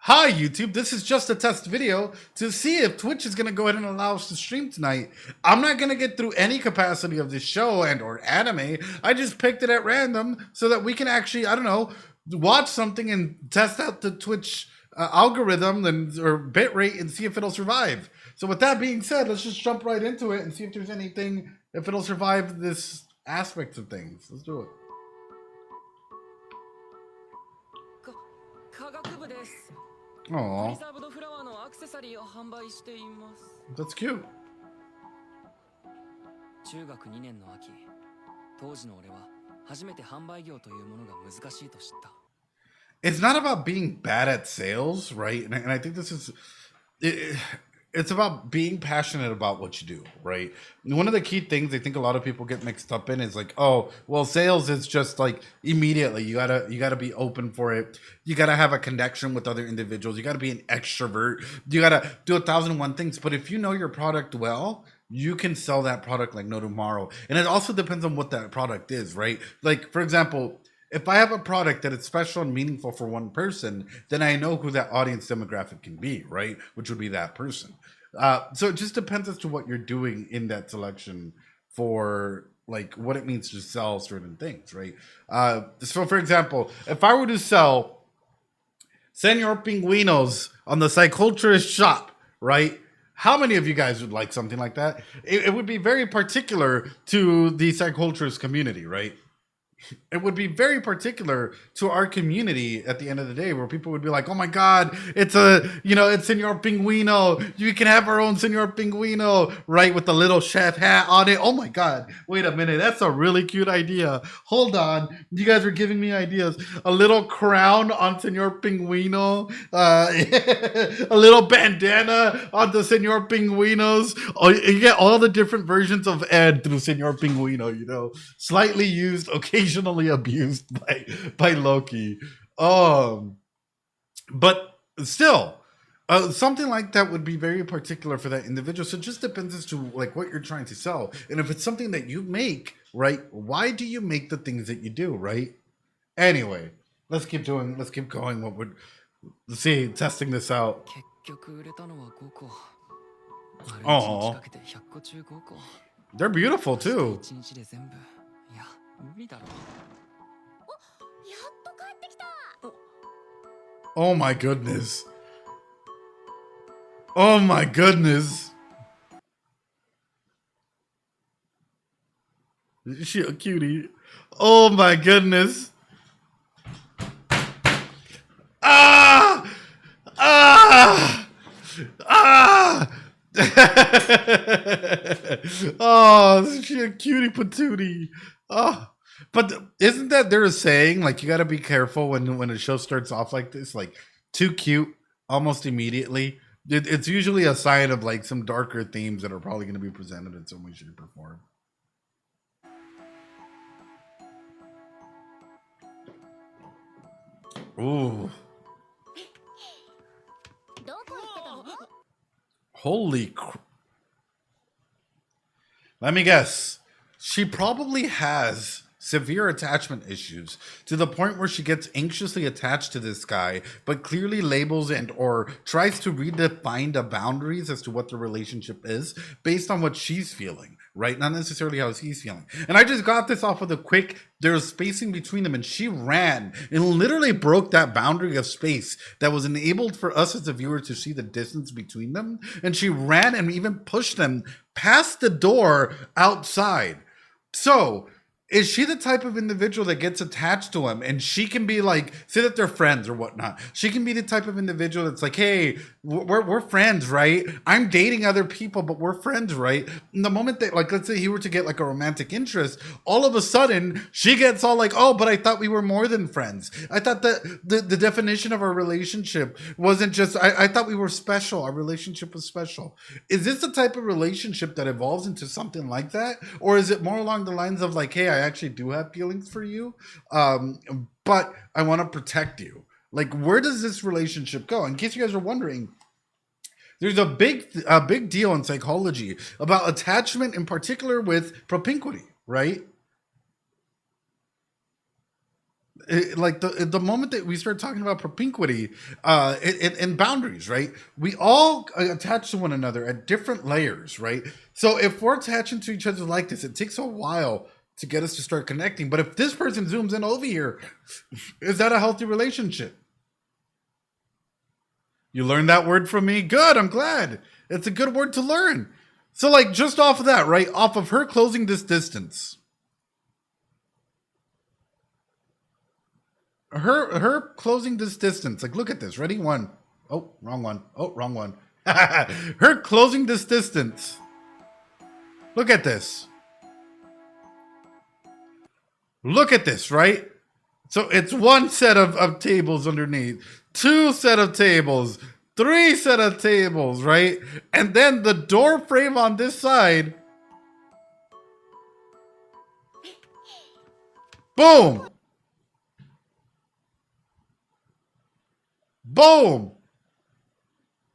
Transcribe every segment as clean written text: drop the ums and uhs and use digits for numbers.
Hi YouTube, this is just a test video to see if Twitch is going to go ahead and allow us to stream tonight. I'm not going to get through any capacity of this show and or anime. I just picked it at random so that we can actually, I don't know, watch something and test out the Twitch algorithm or bitrate and see if it'll survive. So with that being said, let's just jump right into it and see if there's anything, if it'll survive this aspect of things. Let's do it. Aww. That's cute. It's not about being bad at sales, right? And I think this is... it's about being passionate about what you do, right? And one of the key things I think a lot of people get mixed up in is like, oh, well, sales is just like immediately you gotta be open for it. You gotta have a connection with other individuals. You gotta be an extrovert. You gotta do 1,001 things. But if you know your product well, you can sell that product like no tomorrow. And it also depends on what that product is, right? Like, for example, if I have a product that is special and meaningful for one person, then I know who that audience demographic can be, right? Which would be that person. So it just depends as to what you're doing in that selection for like what it means to sell certain things, right? So for example, if I were to sell Senor Pinguinos on the Psyculturist shop, right? How many of you guys would like something like that? It would be very particular to the Psyculturist community, right? It would be very particular to our community at the end of the day, where people would be like, oh my God, it's Senor Pinguino. You can have our own Senor Pinguino, right? With the little chef hat on it. Oh my God, wait a minute. That's a really cute idea. Hold on. You guys are giving me ideas. A little crown on Senor Pinguino. A little bandana on the Senor Pinguinos. Oh, you get all the different versions of Ed through Senor Pinguino, slightly used, occasionally abused by Loki. But still, something like that would be very particular for that individual. So it just depends as to like what you're trying to sell. And if it's something that you make, right? Why do you make the things that you do, right? Anyway, let's keep going. Let's see, testing this out. Oh, they're beautiful too. Oh my goodness. Oh my goodness. Is she a cutie? Oh my goodness. Ah! Ah! Ah! Oh, is she a cutie patootie? Oh. But isn't that there a saying, like, you got to be careful when a show starts off like this, like, too cute almost immediately? It's usually a sign of, like, some darker themes that are probably going to be presented in some way, shape, or form. Ooh. Holy crap. Let me guess. She probably has severe attachment issues to the point where she gets anxiously attached to this guy, but clearly labels and or tries to redefine the boundaries as to what the relationship is based on what she's feeling, right? Not necessarily how he's feeling. And I just got this off of the quick, there's spacing between them, and she ran and literally broke that boundary of space that was enabled for us as a viewer to see the distance between them. And she ran and even pushed them past the door outside. So is she the type of individual that gets attached to him and she can be like, say that they're friends or whatnot. She can be the type of individual that's like, hey, we're friends, right? I'm dating other people, but we're friends, right? And the moment that, like, let's say he were to get like a romantic interest, all of a sudden she gets all like, oh, but I thought we were more than friends. I thought that the definition of our relationship wasn't just, I thought we were special. Our relationship was special. Is this the type of relationship that evolves into something like that? Or is it more along the lines of like, hey, I actually do have feelings for you, but I want to protect you? Like, where does this relationship go? In case you guys are wondering, there's a big deal in psychology about attachment, in particular with propinquity, right? Like the moment that we start talking about propinquity and boundaries, right? We all attach to one another at different layers, right? So if we're attaching to each other like this, it takes a while to get us to start connecting. But if this person zooms in over here, is that a healthy relationship? You learned that word from me? Good, I'm glad. It's a good word to learn. So, like, just off of that, right? Off of her closing this distance, her closing this distance. Like, look at this. Ready? One. Oh, wrong one. Oh, wrong one. Her closing this distance. Look at this. Look at this, right? So it's one set of tables underneath, two set of tables, three set of tables, right? And then the door frame on this side. Boom. Boom.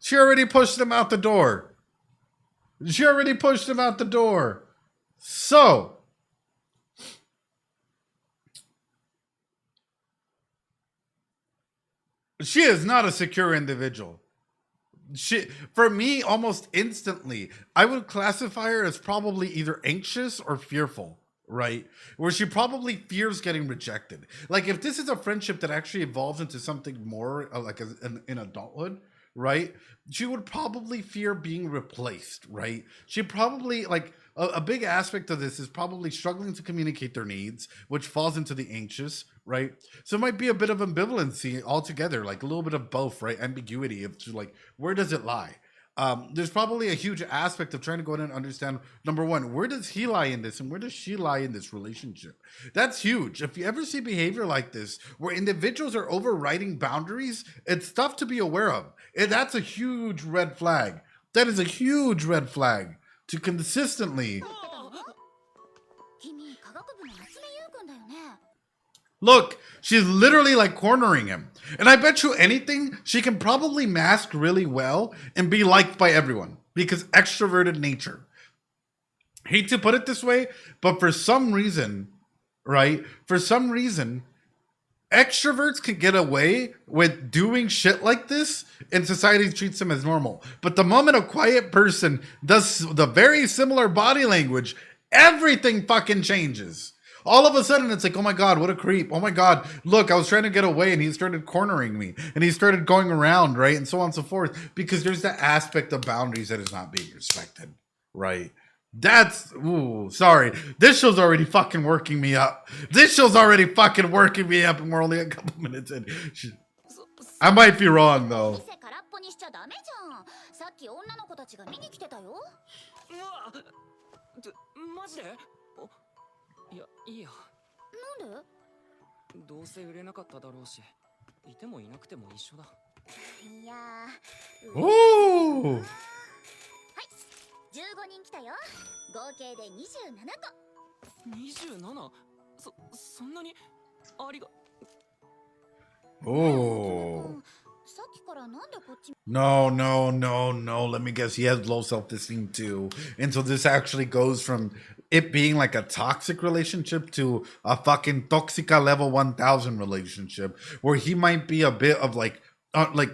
She already pushed him out the door. She already pushed him out the door. So, she is not a secure individual. She, for me, almost instantly, I would classify her as probably either anxious or fearful, right? Where she probably fears getting rejected. Like, if this is a friendship that actually evolves into something more like in adulthood, right? She would probably fear being replaced, right? She probably, like, a big aspect of this is probably struggling to communicate their needs, which falls into the anxious, right? So it might be a bit of ambivalency altogether, like a little bit of both, right? Ambiguity of like, where does it lie? There's probably a huge aspect of trying to go in and understand, number one, where does he lie in this and where does she lie in this relationship? That's huge. If you ever see behavior like this where individuals are overriding boundaries, it's stuff to be aware of. That's a huge red flag. That is a huge red flag to consistently. Look, she's literally like cornering him. And I bet you anything, she can probably mask really well and be liked by everyone because extroverted nature. Hate to put it this way, but for some reason, right? For some reason, extroverts can get away with doing shit like this and society treats them as normal. But the moment a quiet person does the very similar body language, everything fucking changes. All of a sudden, it's like, oh my God, what a creep. Oh my God, look, I was trying to get away and he started cornering me and he started going around, right? And so on and so forth. Because there's that aspect of boundaries that is not being respected, right? That's, ooh, sorry. This show's already fucking working me up. This show's already fucking working me up and we're only a couple minutes in. I might be wrong though. いや、いいや。なんで？どうせ売れなかっただろうし、いてもいなくても一緒だ。いやー。おー。はい、15人来たよ。合計で27個。27？そんなに？ありが。Oh. No, no, no, no. Let me guess. He has low self-esteem too. And so this actually goes from it being like a toxic relationship to a fucking toxica level 1000 relationship where he might be a bit of like,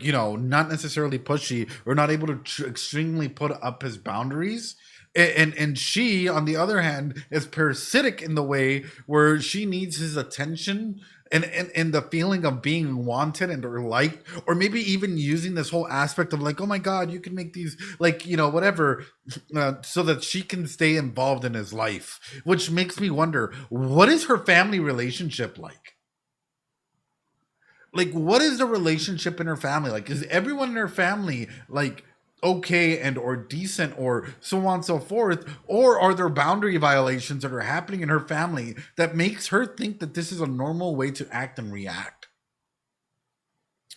you know, not necessarily pushy or not able to extremely put up his boundaries. And she, on the other hand, is parasitic in the way where she needs his attention and the feeling of being wanted and or liked, or maybe even using this whole aspect of like, oh my God, you can make these like, you know, whatever, so that she can stay involved in his life, which makes me wonder, what is her family relationship like? Like, what is the relationship in her family like? Is everyone in her family like okay and or decent or so on and so forth, or are there boundary violations that are happening in her family that makes her think that this is a normal way to act and react,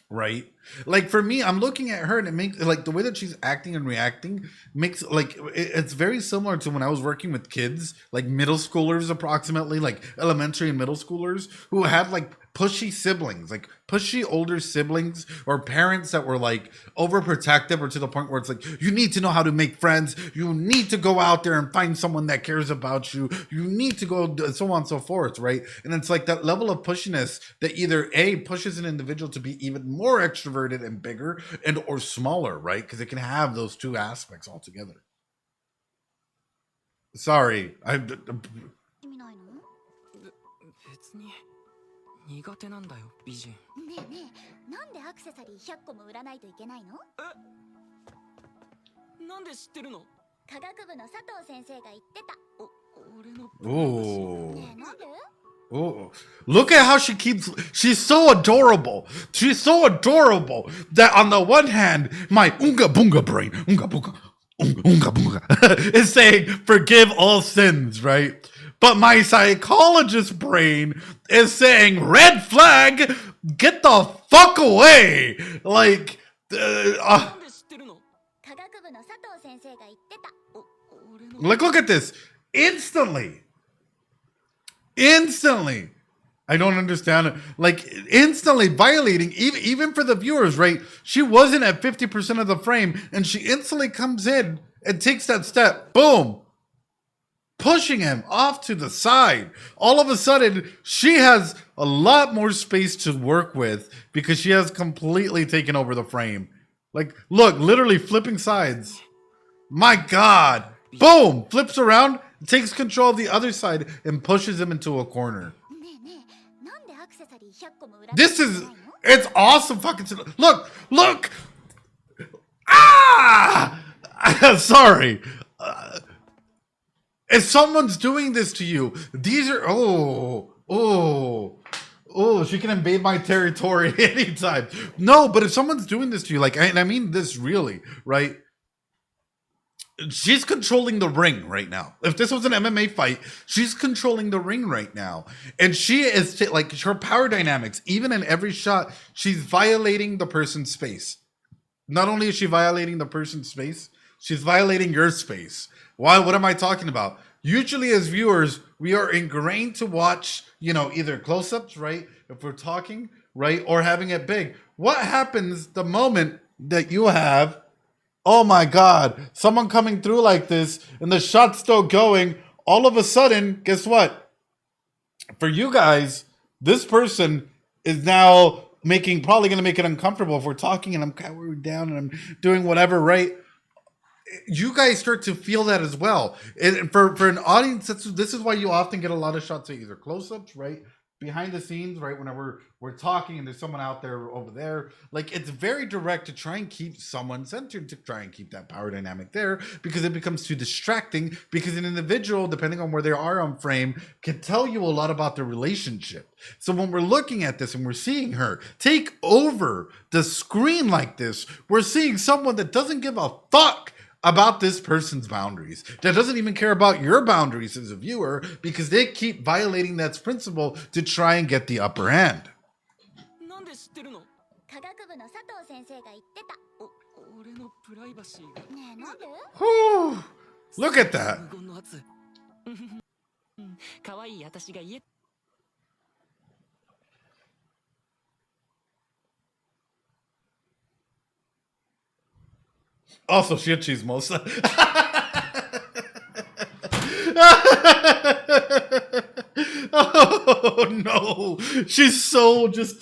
right? Like for me, I'm looking at her and it makes like the way that she's acting and reacting makes like it's very similar to when I was working with kids, like middle schoolers approximately, like elementary and middle schoolers who had like pushy siblings, like pushy older siblings or parents that were like overprotective or to the point where it's like you need to know how to make friends, you need to go out there and find someone that cares about you, you need to go so on and so forth, right? And it's like that level of pushiness that either a pushes an individual to be even more extroverted and bigger and or smaller, right? Because it can have those two aspects altogether. Sorry, I 意味ないの？別に苦手なんだよ美人。ねえねえ、なんでアクセサリー100個も売らないといけないの？え？なんで知ってるの？科学部の佐藤先生が言ってた。俺のプライバシー。ねえ、なんで？ Oh, look at how she keeps. She's so adorable. She's so adorable that on the one hand, my unga bunga brain, unga bunga, unga bunga, is saying forgive all sins, right? But my psychologist brain is saying red flag, get the fuck away. Like, なんで知ってるの？科学部の佐藤先生が言ってた。俺の like, look at this. Instantly. I don't understand it. Like instantly violating, even for the viewers, right? She wasn't at 50% of the frame, and she instantly comes in and takes that step. Boom. Pushing him off to the side. All of a sudden, she has a lot more space to work with because she has completely taken over the frame. Like, look, literally flipping sides. My God. Boom. Flips around, takes control of the other side, and pushes him into a corner. This is, it's awesome fucking, look. Ah! Sorry. If someone's doing this to you, these are, she can invade my territory anytime. No, but if someone's doing this to you, like, and I mean this really, right? She's controlling the ring right now. If this was an MMA fight, she's controlling the ring right now. And she is, like, her power dynamics, even in every shot, she's violating the person's space. Not only is she violating the person's space, she's violating your space. Why? What am I talking about? Usually as viewers, we are ingrained to watch, either close-ups, right? If we're talking, right? Or having it big. What happens the moment that you have, oh my God, someone coming through like this and the shot's still going, all of a sudden, guess what? For you guys, this person is now probably going to make it uncomfortable if we're talking and I'm cowering down and I'm doing whatever, right? You guys start to feel that as well. And for an audience, this is why you often get a lot of shots of either close-ups, right? Behind the scenes, right? Whenever we're talking and there's someone out there over there, like it's very direct to try and keep someone centered, to try and keep that power dynamic there, because it becomes too distracting, because an individual, depending on where they are on frame, can tell you a lot about their relationship. So when we're looking at this and we're seeing her take over the screen like this, we're seeing someone that doesn't give a fuck about this person's boundaries, that doesn't even care about your boundaries as a viewer, because they keep violating that principle to try and get the upper hand. Look at that. Also, she had chismosa. Oh no, she's so just.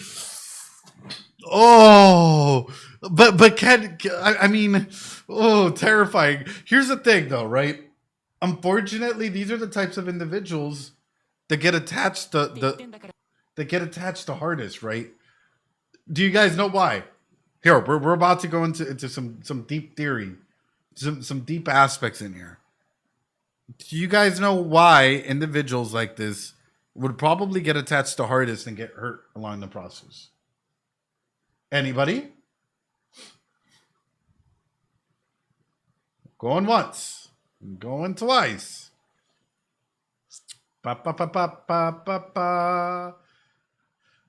Oh, but can I mean, oh, terrifying. Here's the thing, though, right? Unfortunately, these are the types of individuals that get attached the hardest, right? Do you guys know why? Here, we're about to go into some deep theory, some deep aspects in here. Do you guys know why individuals like this would probably get attached the hardest and get hurt along the process? Anybody? Going once, going twice. Ba ba ba ba ba ba ba.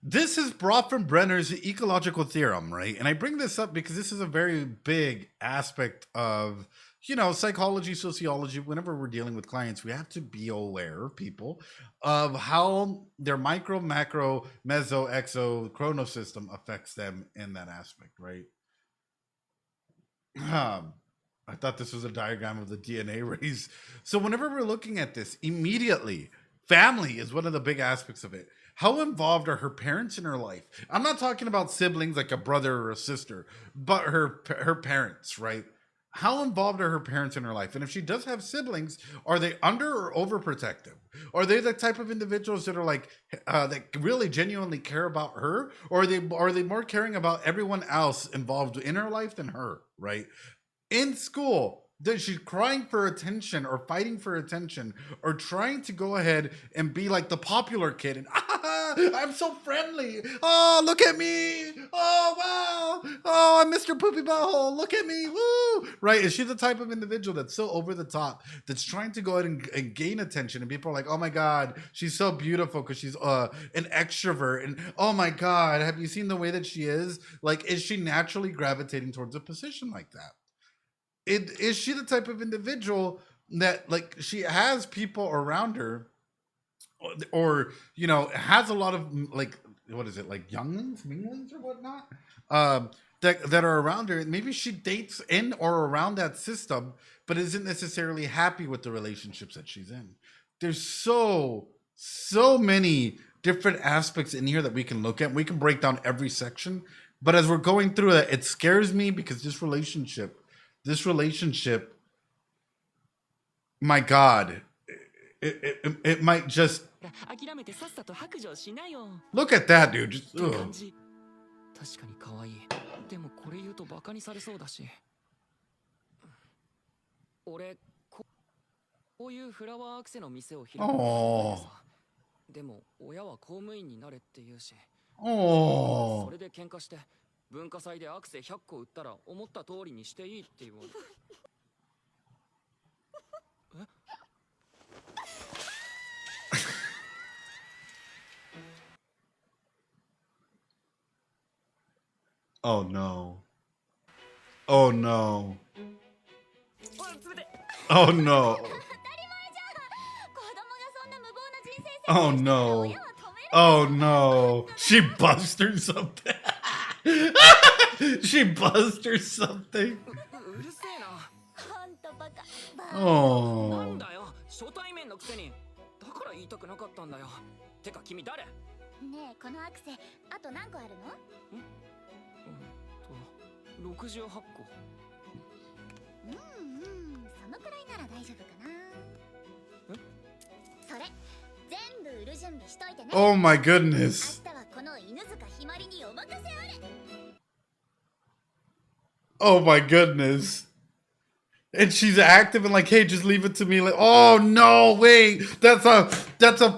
This is brought from Brenner's ecological theorem, right? And I bring this up because this is a very big aspect of, psychology, sociology. Whenever we're dealing with clients, we have to be aware, people, of how their micro, macro, meso, exo, chrono system affects them in that aspect, right? I thought this was a diagram of the DNA race. So whenever we're looking at this, immediately, family is one of the big aspects of it. How involved are her parents in her life? I'm not talking about siblings like a brother or a sister, but her parents, right? How involved are her parents in her life? And if she does have siblings, are they under or overprotective? Are they the type of individuals that are like that really genuinely care about her, or are they more caring about everyone else involved in her life than her? Right? In school, that she's crying for attention or fighting for attention or trying to go ahead and be like the popular kid and I'm so friendly. Oh, look at me. Oh, wow. Oh, I'm Mr. Poopy Butthole. Look at me. Woo. Right? Is she the type of individual that's so over the top, that's trying to go ahead and gain attention, and people are like, oh my God, she's so beautiful because she's an extrovert, and oh my God, have you seen the way that she is? Like, is she naturally gravitating towards a position like that? Is she the type of individual that, like, she has people around her, or has a lot of, like, what is it, like younglings, minglings, or whatnot, that are around her, and maybe she dates in or around that system, but isn't necessarily happy with the relationships that she's in. There's so many different aspects in here that we can look at. We can break down every section, but as we're going through it, it scares me because this relationship, my God, it might just look at that, dude. Just ugh. 確かに可愛い。でもこれ言うとバカにされそうだし。俺こういうフラワーアクセの店を開くのさ。でも親は公務員になれって言うし。それで喧嘩して文化祭でアクセ100個売ったら思った通りにしていいって言われ。Oh no. Oh no. Oh no. Oh no. Oh no. She buzzed her something. She buzzed her something. うるせえな。Oh. なんだよ。初対面のくせに。だから言いたくなかったんだよ。てか君誰？ねえ、このアクセあと何個あるの？68個。そのくらいなら大丈夫かな。それ全部売る準備しといてね。 Oh my goodness. 明日はこの犬塚ひまりにお任せあれ。 Oh my goodness. And she's active and like, hey, just leave it to me. Like, oh no, wait, that's a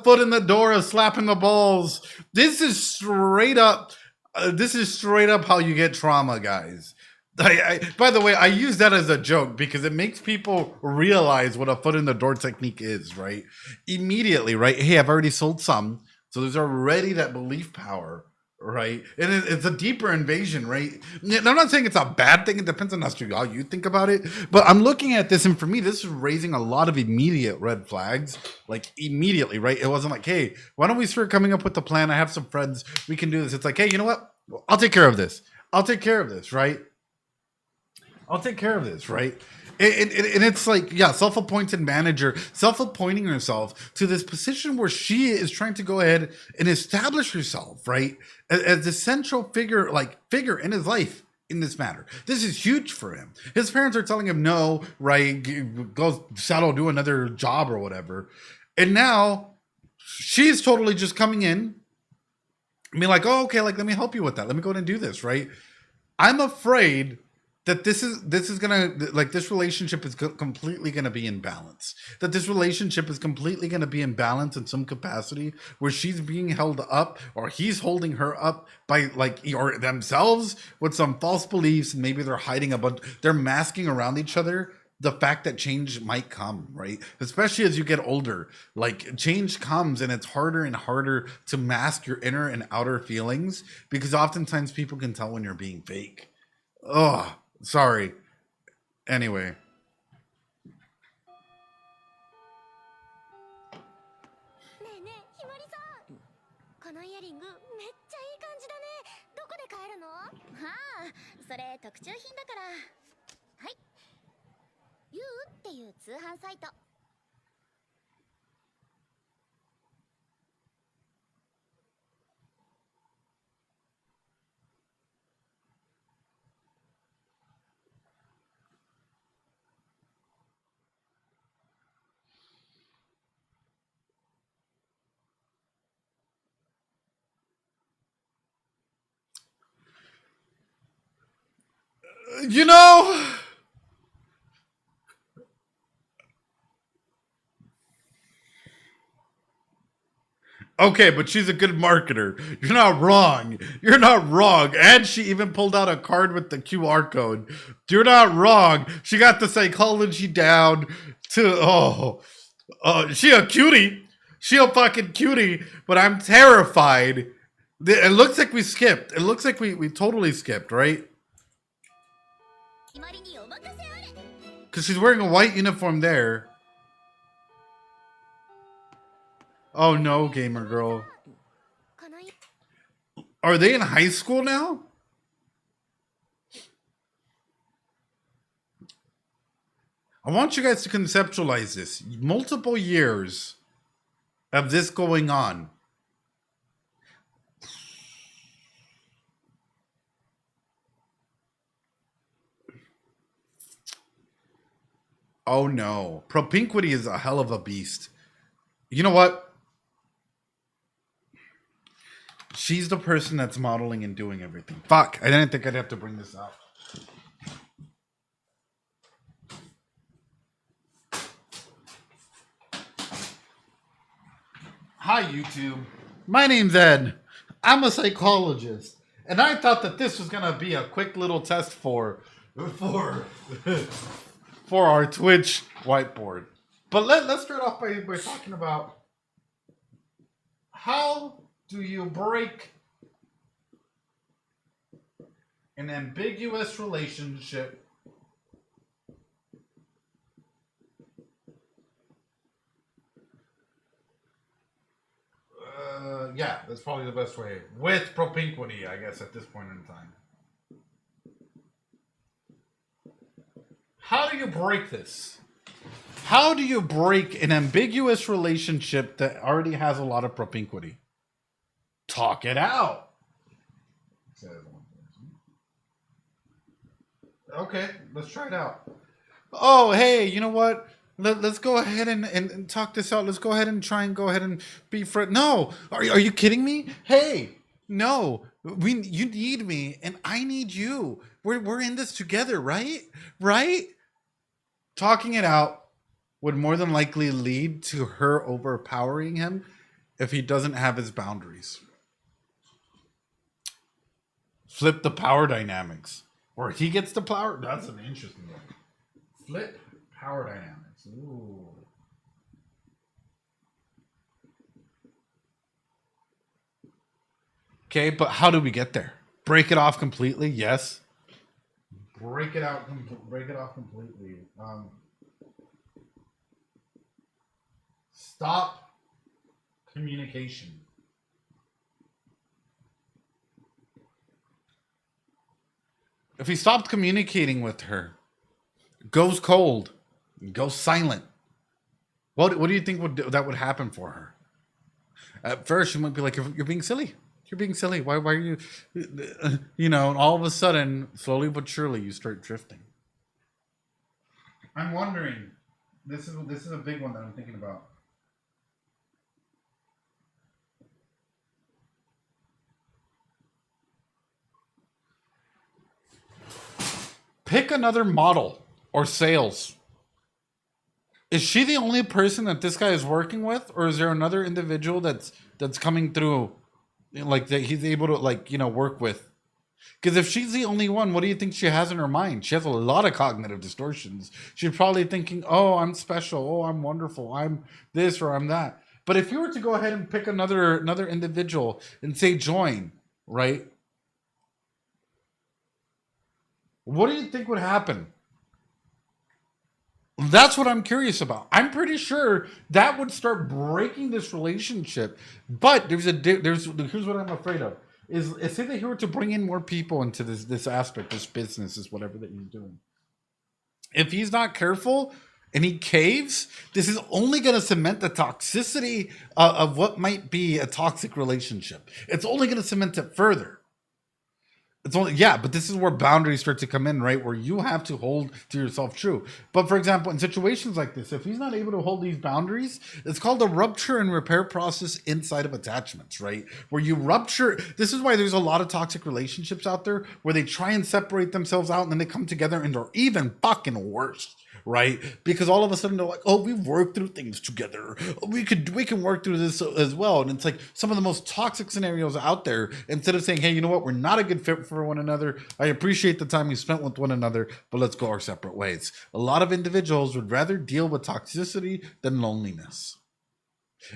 foot in the door of slapping the balls. This is straight up how you get trauma, guys. By the way, I use that as a joke because it makes people realize what a foot in the door technique is, right? Immediately, right? Hey, I've already sold some, so there's already that belief power, right? And it's a deeper invasion, right? And I'm not saying it's a bad thing. It depends on how you think about it. But I'm looking at this, and for me, this is raising a lot of immediate red flags. Like, immediately, right? It wasn't like, hey, why don't we start coming up with the plan? I have some friends. We can do this. It's like, hey, you know what? I'll take care of this. Right? I'll take care of this, right? And it's like, yeah, self-appointed manager, self-appointing herself to this position where she is trying to go ahead and establish herself, right, as the central figure in his life in this matter. This is huge for him. His parents are telling him no, right, go settle, do another job or whatever. And now she's totally just coming in, being like, oh, okay, like, let me help you with that. Let me go ahead and do this, right? I'm afraid that this is gonna, like, this relationship is completely gonna be in balance. That this relationship is completely gonna be in balance in some capacity, where she's being held up, or he's holding her up by, like, or themselves with some false beliefs, and maybe they're hiding they're masking around each other the fact that change might come, right? Especially as you get older, like change comes and it's harder and harder to mask your inner and outer feelings because oftentimes people can tell when you're being fake. Oh, sorry. Anyway. ねえねえひまりさん、このイヤリングめっちゃいい感じだね。どこで買えるの？ああ、それ特注品だから。はい、ユーっていう通販サイト。You know, okay, but she's a good marketer. You're not wrong. You're not wrong. And she even pulled out a card with the QR code. You're not wrong. She got the psychology down to, she a cutie. She a fucking cutie, but I'm terrified. It looks like we skipped. It looks like we totally skipped, right? ひまりにお任せあれ。 Because she's wearing a white uniform there. Oh no, gamer girl. このイ Are they in high school now? I want you guys to conceptualize this. Multiple years of this going on. Oh no. Propinquity is a hell of a beast. You know what? She's the person that's modeling and doing everything. Fuck, I didn't think I'd have to bring this out. Hi, YouTube. My name's Ed. I'm a psychologist. And I thought that this was going to be a quick little test for our Twitch whiteboard. But let's start off by talking about how do you break an ambiguous relationship yeah, that's probably the best way. With propinquity, I guess, at this point in time. How do you break this? How do you break an ambiguous relationship that already has a lot of propinquity? Talk it out. Okay, let's try it out. Oh, hey, you know what? Let's go ahead and talk this out. Let's go ahead and try and go ahead and be friends. No, are you kidding me? Hey, no, you need me and I need you. We're in this together, right? Right? Talking it out would more than likely lead to her overpowering him if he doesn't have his boundaries. Flip the power dynamics. Or he gets the power. That's an interesting one. Flip power dynamics. Ooh. Okay, but how do we get there? Break it off completely? Yes. Break it out. Break it off completely. Stop communication. If he stopped communicating with her, goes cold, goes silent, what do you think that would happen for her? At first, she might be like, "You're being silly. You're being silly. Why are you?" And all of a sudden, slowly but surely, you start drifting. I'm wondering. This is a big one that I'm thinking about. Pick another model or sales. Is she the only person that this guy is working with, or is there another individual that's coming through, like that he's able to work with? Because if she's the only one, what do you think she has in her mind? She has a lot of cognitive distortions. She's probably thinking, oh, I'm special. Oh, I'm wonderful. I'm this or I'm that. But if you were to go ahead and pick another individual and say join, right? What do you think would happen? That's what I'm curious about. I'm pretty sure that would start breaking this relationship. But here's what I'm afraid of. Is say that he were to bring in more people into this aspect, this business, is whatever that he's doing. If he's not careful and he caves, this is only going to cement the toxicity of what might be a toxic relationship. It's only going to cement it further. It's only, yeah, but this is where boundaries start to come in, right? Where you have to hold to yourself true. But for example, in situations like this, if he's not able to hold these boundaries, it's called the rupture and repair process inside of attachments, right? Where you rupture. This is why there's a lot of toxic relationships out there where they try and separate themselves out and then they come together and they're even fucking worse. Right? Because all of a sudden they're like, oh, we've worked through things together. We can work through this as well. And it's like some of the most toxic scenarios out there. Instead of saying, hey, you know what? We're not a good fit for one another. I appreciate the time we spent with one another, but let's go our separate ways. A lot of individuals would rather deal with toxicity than loneliness.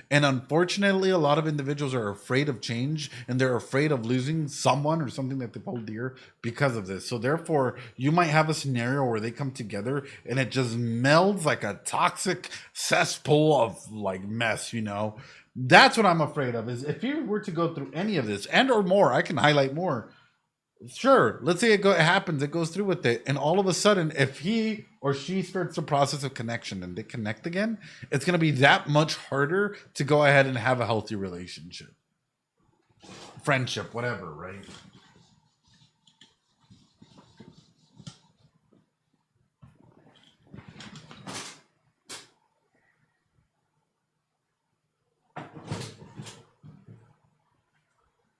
And unfortunately, a lot of individuals are afraid of change and they're afraid of losing someone or something that they hold dear because of this. So therefore, you might have a scenario where they come together and it just melds like a toxic cesspool of like mess, you know? That's what I'm afraid of, is if you were to go through any of this and or more, I can highlight more. Sure, let's say it happens, it goes through with it, and all of a sudden, if he or she starts the process of connection and they connect again, it's going to be that much harder to go ahead and have a healthy relationship, friendship, whatever, right?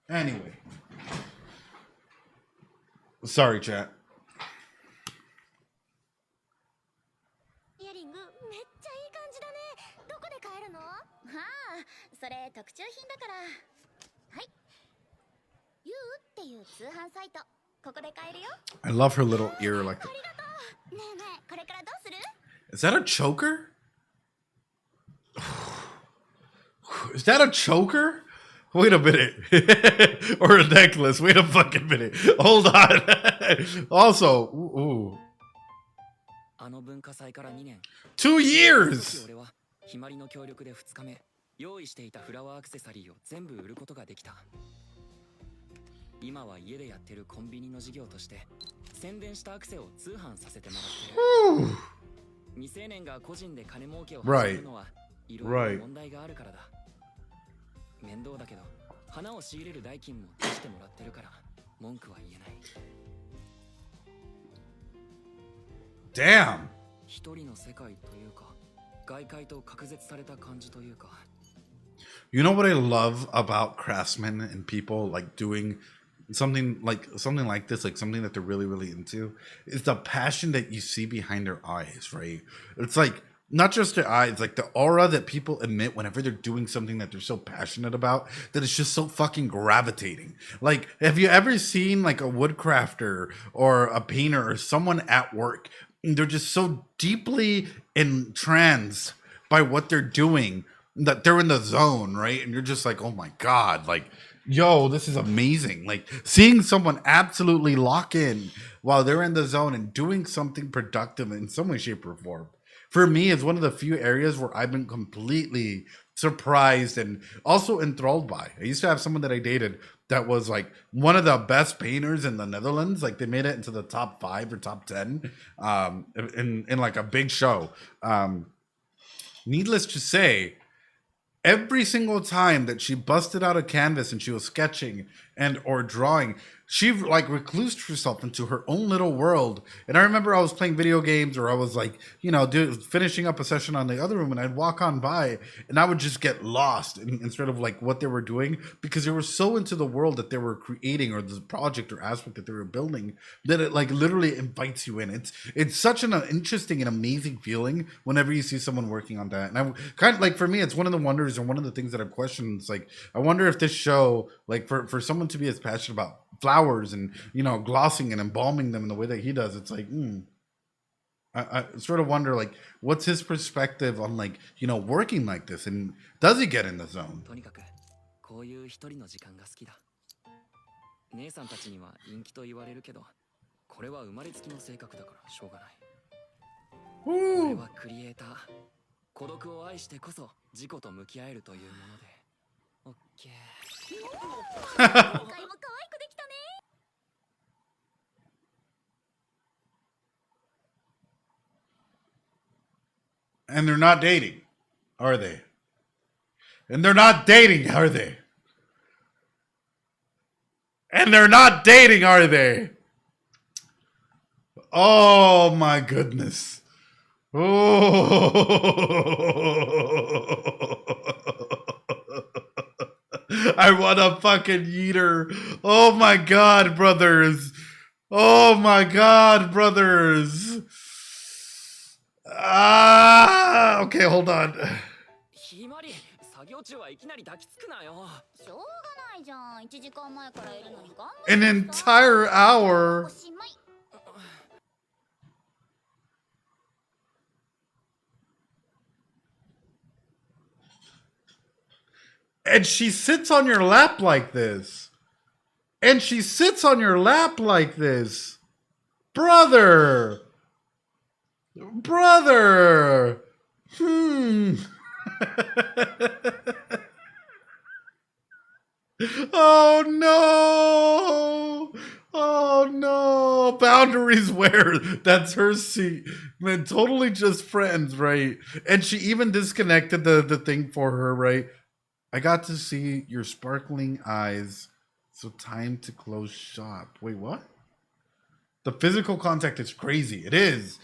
Anyway. Sorry, chat. イヤリングめっちゃいい感じだね。どこで買えるの？はあ、それ特注品だから。はい。ユーっていう通販サイト。ここで買えるよ。I love her little ear like that. ありがとう。ねえねえ、これからどうする？ Is that a choker? Is that a choker? Wait a minute. Or a necklace. Wait a fucking minute. Hold on. Also, ooh. あの文化祭から2年。 2 years! 俺はひまりの協力で2日目、用意していたフラワーアクセサリーを全部売ることができた。今は家でやってるコンビニの事業として宣伝したアクセを通販させてもらってる。未成年が個人で金儲けを始めるのはいろいろ問題があるからだ。面倒だけど花を仕入れる代金も出してもらってるから文句は言えない。 Damn. 一人の世界というか外界と隔絶された感じというか。 You know what I love about craftsmen and people like doing something like this, like something that they're really, really into, is the passion that you see behind their eyes, right? It's like not just their eyes, like the aura that people emit whenever they're doing something that they're so passionate about, that it's just so fucking gravitating. Like, have you ever seen like a woodcrafter or a painter or someone at work? And they're just so deeply entranced by what they're doing that they're in the zone, right? And you're just like, oh my God, like, yo, this is amazing. Like seeing someone absolutely lock in while they're in the zone and doing something productive in some way, shape, or form. For me, it's one of the few areas where I've been completely surprised and also enthralled by. I used to have someone that I dated that was like one of the best painters in the Netherlands. Like they made it into the top 5 or top 10 in like a big show. Needless to say, every single time that she busted out a canvas and she was sketching and or drawing, she like reclused herself into her own little world. And I remember I was playing video games, or I was like, you know, finishing up a session on the other room, and I'd walk on by and I would just get lost instead of like what they were doing, because they were so into the world that they were creating, or the project or aspect that they were building, that it like literally invites you in. It's such an interesting and amazing feeling whenever you see someone working on that. And I kind of like, for me, it's one of the wonders and one of the things that I've questioned. It's like, I wonder if this show, like for someone to be as passionate about flowers and, you know, glossing and embalming them in the way that he does. It's like, I sort of wonder, like, what's his perspective on, like, you know, working like this, and does he get in the zone? とにかくこういう一人の時間が好きだ。姉さんたちには陰気と言われるけど、これは生まれつきの性格だからしょうがない。俺はクリエイター。孤独を愛してこそ自己と向き合えるというもので。オッケー。今回も可愛くできたね。And they're not dating, are they? And they're not dating, are they? And they're not dating, are they? Oh my goodness. Oh. I want a fucking yeeter. Oh my god, brothers. Oh my god, brothers. Ah, okay, hold on. ひまり、作業中はいきなり抱きつくなよ。しょうがないじゃん。1時間前からいるのに頑張 An entire hour. おしまい。And she sits on your lap like this. And she sits on your lap like this. Brother. Brother. Oh no. Oh no. Boundaries where? That's her seat. Man, totally just friends, right? And she even disconnected the thing for her, right? I got to see your sparkling eyes. So time to close shop. Wait, what? The physical contact is crazy. It is.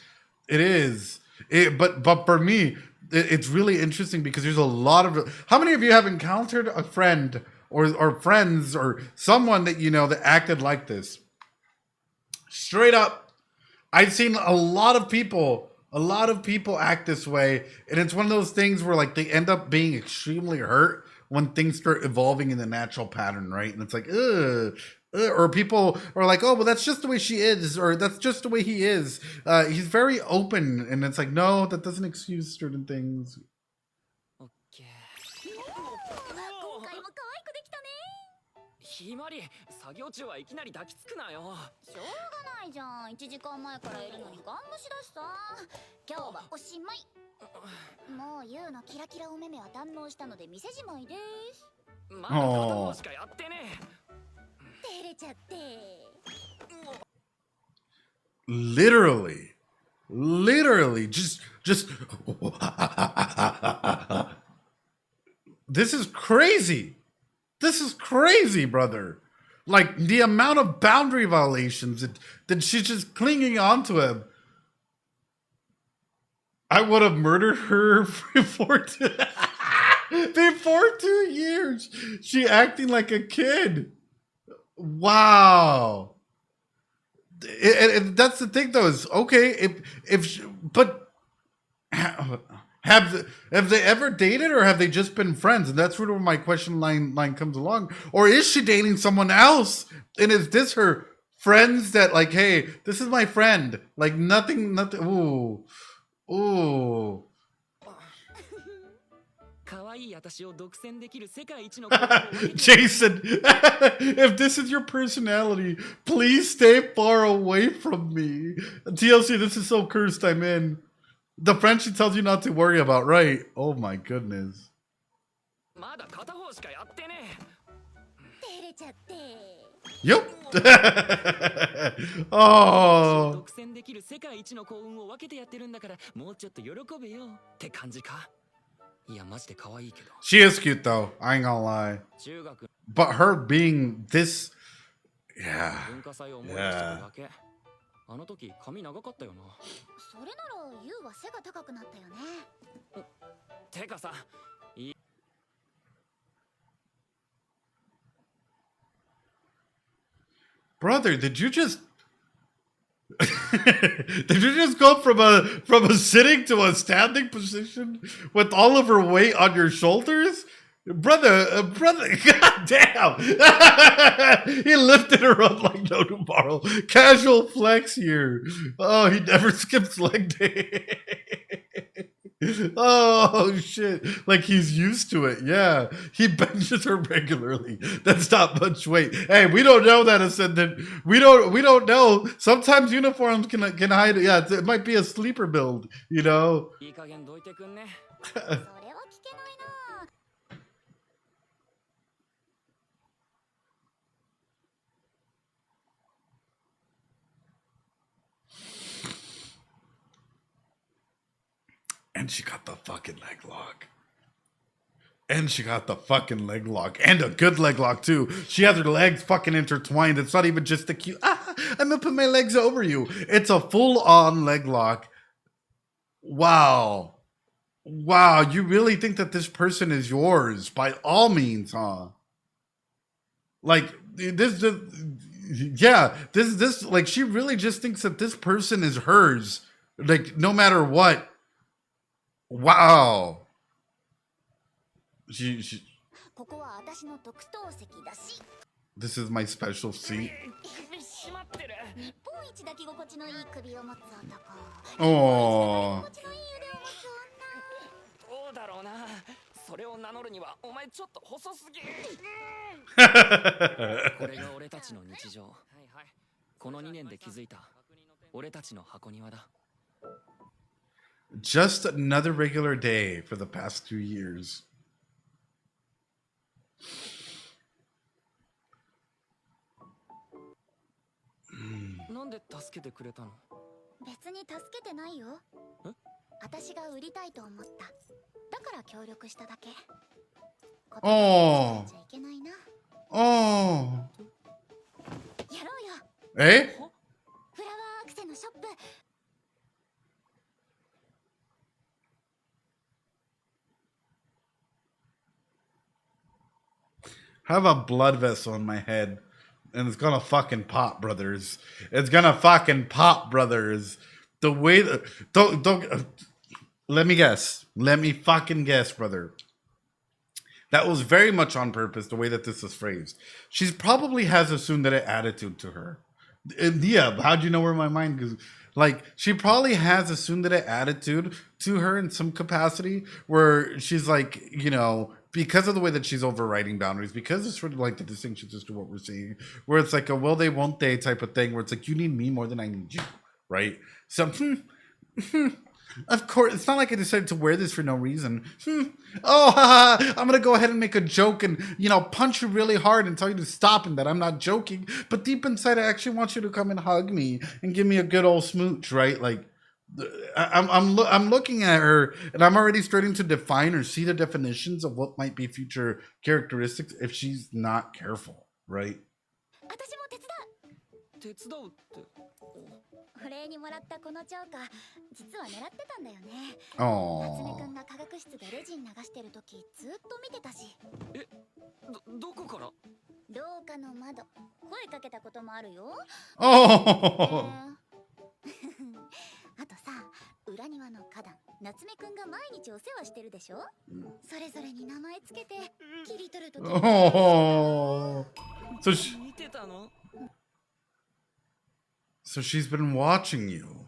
It is. But for me, it's really interesting because there's a lot of... How many of you have encountered a friend or friends or someone that you know that acted like this? Straight up. I've seen a lot of people act this way. And it's one of those things where like they end up being extremely hurt when things start evolving in the natural pattern, right? And it's like, ugh. Or people are like, oh, well, that's just the way she is, or that's just the way he is. He's very open, and it's like, no, that doesn't excuse certain things. オッケー。今回も可愛くできたね。ひまり、作業中はいきなり抱きつくなよ。しょうがないじゃん。1時間前からいるのにガン無視だしさ。今日はおしまい。もうユウのキラキラお目目は堪能したので店じまいです。まだ片方しかやってねえ。照れちゃって。Literally, just. This is crazy. This is crazy, brother. Like the amount of boundary violations that she's just clinging on to him. I would have murdered her before 2 years. She acting like a kid. Wow. And that's the thing, though. Is okay but have they ever dated, or have they just been friends? And that's where my question line comes along. Or is she dating someone else? And is this her friends that like, hey, this is my friend? Like nothing. Ooh. Jason, if this is your personality, please stay far away from me. TLC, this is so cursed I'm in. The friend she tells you not to worry about, right? Oh my goodness. Yep. Oh. She is cute though, I ain't gonna lie. But her being this, yeah. あの時髪長かったよな。それならユウは背が高くなったよね。てかさ、Brother, did you just go from a sitting to a standing position with all of her weight on your shoulders? Brother, god damn. He lifted her up like no tomorrow. Casual flex here. Oh, he never skips leg day. Oh shit. Like he's used to it. Yeah. He benches her regularly. That's not much weight. Hey, we don't know that, Ascendant. We don't know. Sometimes uniforms can hide it. Yeah, it might be a sleeper build, you know. And she got the fucking leg lock. And she got the fucking leg lock. And a good leg lock, too. She has her legs fucking intertwined. It's not even just the cute, I'm gonna put my legs over you. It's a full-on leg lock. Wow. Wow, you really think that this person is yours? By all means, huh? Like, this like, she really just thinks that this person is hers. Like, no matter what. Wow. She This is my special seat. Oh. Just another regular day for the past 2 years. Oh. Oh. Eh? I have a blood vessel in my head, and it's gonna fucking pop, brothers. It's gonna fucking pop, brothers. The way that don't let me guess. Let me fucking guess, brother. That was very much on purpose, the way that this is phrased. She probably has a tsundere attitude to her. Yeah, how'd you know where my mind goes? Like, she probably has a tsundere attitude to her in some capacity, where she's like, you know, because of the way that she's overriding boundaries, because it's sort of like the distinctions as to what we're seeing, where it's like a will they, won't they type of thing, where it's like, you need me more than I need you, right? So, of course, it's not like I decided to wear this for no reason. Oh, haha, I'm going to go ahead and make a joke and, you know, punch you really hard and tell you to stop and that I'm not joking. But deep inside, I actually want you to come and hug me and give me a good old smooch, right? Like, I'm looking at her and I'm already starting to define or see the definitions of what might be future characteristics if she's not careful, right? Oh. あとさ、裏庭の花壇、夏目くんが毎日お世話してるでしょ。それぞれに名前つけて切り取るとき。Oh. So she's been watching you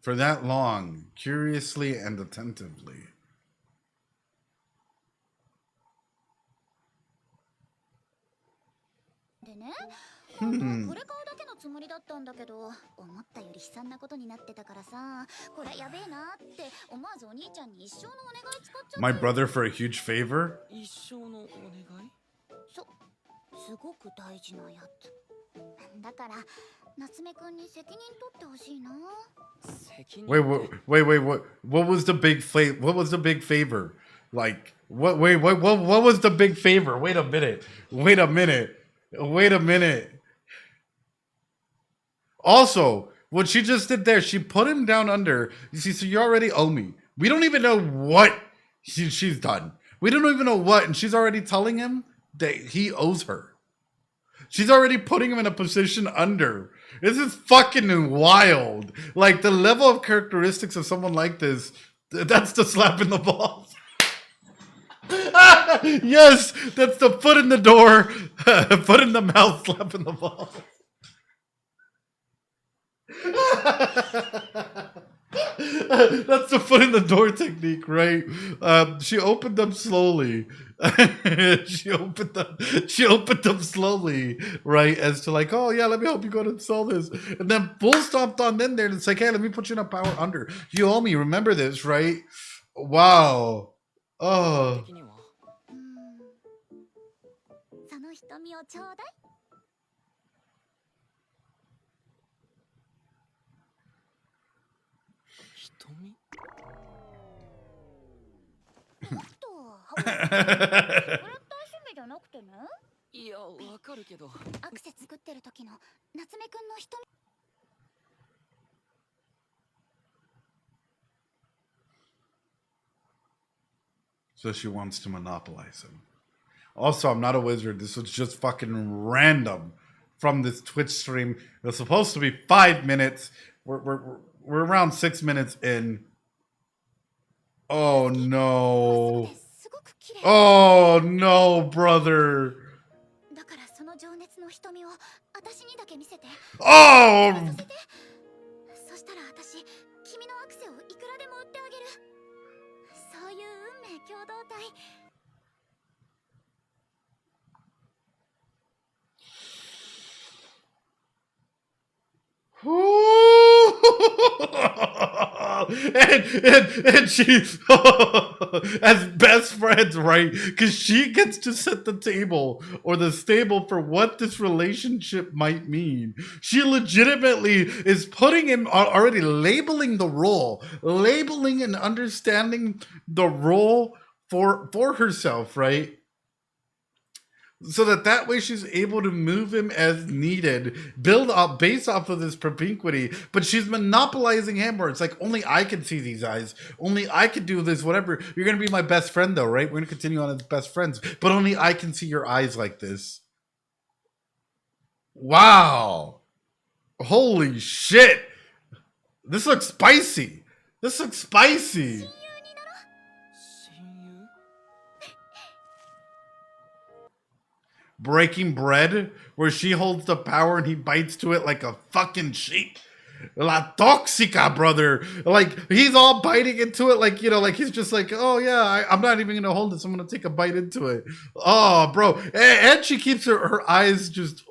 for that long, curiously and attentively. Hmm. これ買うだけのつもりだったんだけど、思ったより悲惨なことになってたからさ、これやべえなって思わずお兄ちゃんに一生のお願い使っちゃった。My brother for a huge favor? 一生のお願い？すごく大事なやつ。だから夏目くんに責任取ってほしいな。Wait, what was the big what was the big favor? Like, what was the big favor? Wait a minute. Also, what she just did there, she put him down under. You see, so you already owe me. We don't even know what she's done. We don't even know what, and she's already telling him that he owes her. She's already putting him in a position under. This is fucking wild. Like, the level of characteristics of someone like this, that's the slap in the balls. Yes, that's the foot in the door, foot in the mouth, slap in the ball. That's the foot in the door technique, right? She opened them slowly. She opened them slowly, right? As to like, oh yeah, let me help you go and install this. And then full stomped on in there and it's like, hey, let me put you in a power under. You owe me, remember this, right? Wow. Oh. その瞳をちょうだい。瞳？これって趣味じゃなくてね。いや、わかるけど。アクセ作ってる時の夏目くんの瞳。So she wants to monopolize him. Also, I'm not a wizard. This was just fucking random from this Twitch stream. It was supposed to be 5 minutes. We're around 6 minutes in. Oh no. Oh no, brother. Oh! そしたら私、君のアクセをいくらでも売ってあげる。そういう運命共同体。and she as best friends, right? Because she gets to set the table or the stable for what this relationship might mean. She legitimately is putting him already, labeling the role, labeling and understanding the role for herself, right? So that way she's able to move him as needed, build up based off of this propinquity, but she's monopolizing him where it's like, only I can see these eyes, only I can do this, whatever. You're going to be my best friend though, right? We're going to continue on as best friends, but only I can see your eyes like this. Wow. Holy shit. This looks spicy. This looks spicy. Breaking Bread, where she holds the power and he bites to it like a fucking sheep. La Toxica, brother. Like, he's all biting into it like, you know, like he's just like, oh yeah, I'm not even gonna hold this, I'm gonna take a bite into it. Oh, bro. And she keeps her eyes just...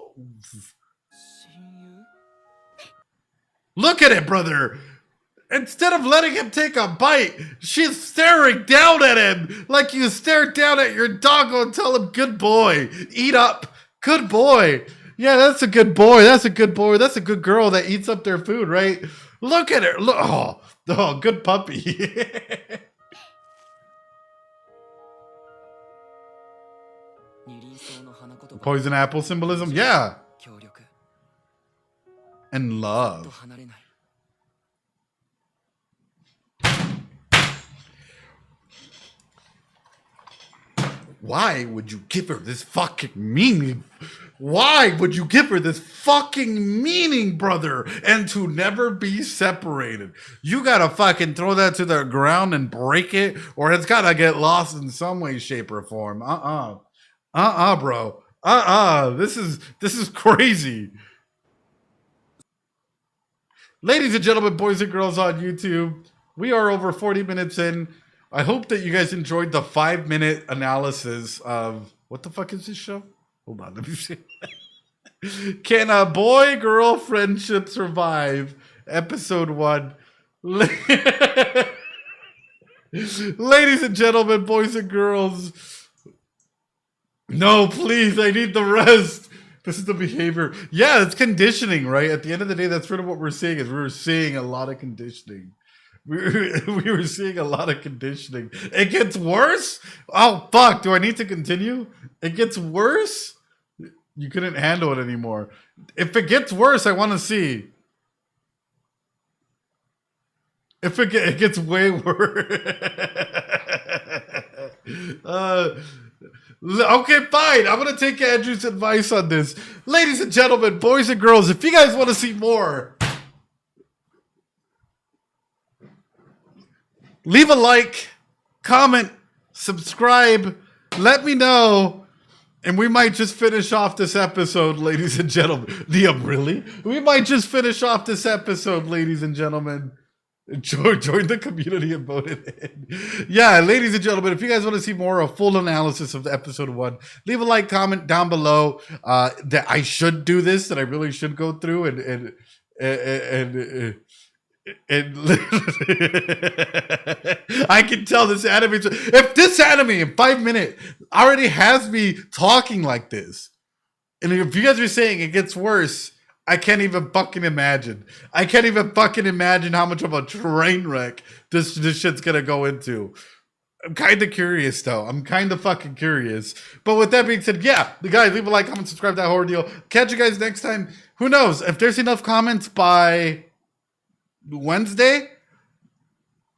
Look at it, brother. Instead of letting him take a bite, she's staring down at him like you stare down at your doggo and tell him, good boy, eat up, good boy. Yeah, that's a good boy. That's a good boy. That's a good girl that eats up their food, right? Look at her. Look, oh, good puppy. Poison apple symbolism? Yeah. And love. Why would you give her this fucking meaning? Why would you give her this fucking meaning, brother? And to never be separated. You gotta fucking throw that to the ground and break it, or it's gotta get lost in some way, shape, or form. Bro. This is crazy. Ladies and gentlemen, boys and girls on YouTube, we are over 40 minutes in. I hope that you guys enjoyed the 5-minute analysis of... What the fuck is this show? Hold on, let me see. Can a boy-girl friendship survive? Episode 1. Ladies and gentlemen, boys and girls. No, please, I need the rest. This is the behavior. Yeah, it's conditioning, right? At the end of the day, that's sort of what we're seeing. Is we're seeing a lot of conditioning. We were seeing a lot of conditioning. It gets worse? Oh, fuck. Do I need to continue? It gets worse? You couldn't handle it anymore. If it gets worse, I want to see. If it gets way worse. Okay, fine. I'm going to take Andrew's advice on this. Ladies and gentlemen, boys and girls, if you guys want to see more, leave a like, comment, subscribe, let me know. And we might just finish off this episode, ladies and gentlemen. Really? We might just finish off this episode, ladies and gentlemen. Join the community and vote it in. Yeah, ladies and gentlemen, if you guys want to see more of full analysis of the episode 1, leave a like, comment down below that I should do this, that I really should go through and I can tell this anime. If this anime in 5 minutes already has me talking like this, and if you guys are saying it gets worse, I can't even fucking imagine. I can't even fucking imagine how much of a train wreck this shit's gonna go into. I'm kind of curious, though. I'm kind of fucking curious. But with that being said, yeah, the guys, leave a like, comment, subscribe, that horror deal. Catch you guys next time. Who knows? If there's enough comments by Wednesday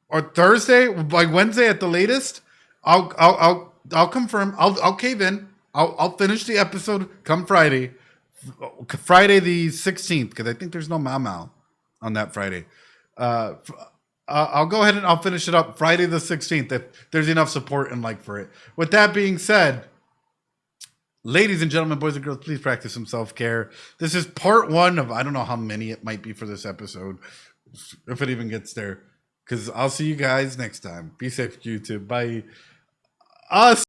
or Thursday, by Wednesday at the latest, I'll confirm. I'll cave in. I'll finish the episode come Friday the 16th, because I think there's no Mau on that Friday. I'll go ahead and I'll finish it up Friday the 16th if there's enough support and like for it. With that being said, ladies and gentlemen, boys and girls, please practice some self-care. This is part 1 of I don't know how many it might be for this episode, if it even gets there. Because I'll see you guys next time. Be safe, YouTube. Bye.